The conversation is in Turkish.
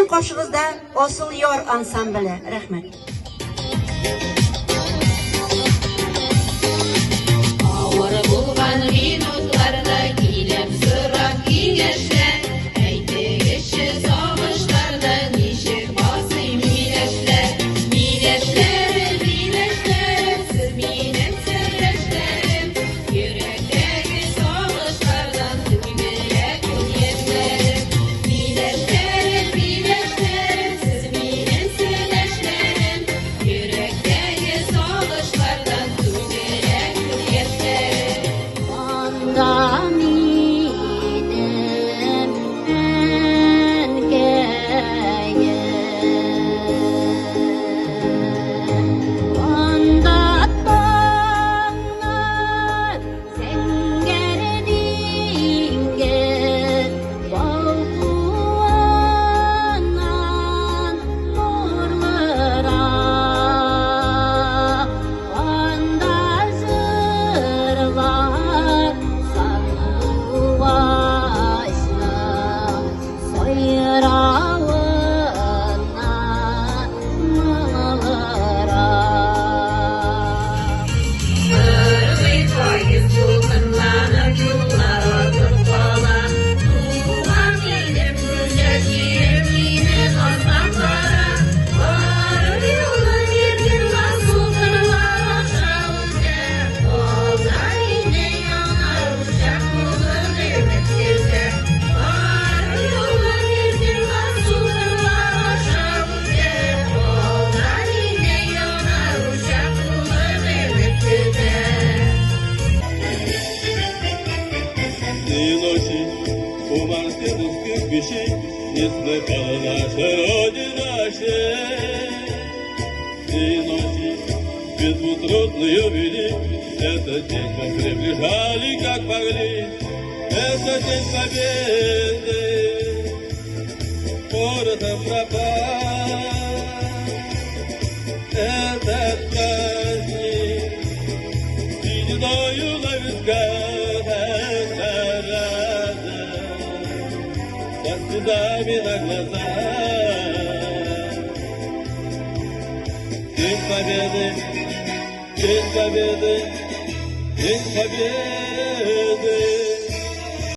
Sizin qo'shig'ingizda Osil yor ansambli. Rahmat. Ağır bulgan minutlarda kilep sırap kengeshler, aytg'ishi sog'ishlarda nishik basayım milashlar. Milashlar, milashlar, siz mening sirlashlarim, yurakdagi sog'ishlardan tugmayar ko'zyashlarim. Milashlar, milashlar, siz mening sirlashlarim, yurakdagi sog'ishlardan tugmayar ko'zyashlarim. Не слыхала наша Родина и ночи безутрудную вели. Этот день мы приближали, как могли. Это день победы, городом пропал. Этот праздник сединою на висках, это радость со слезами на глазах. День победы, день победы, день победы.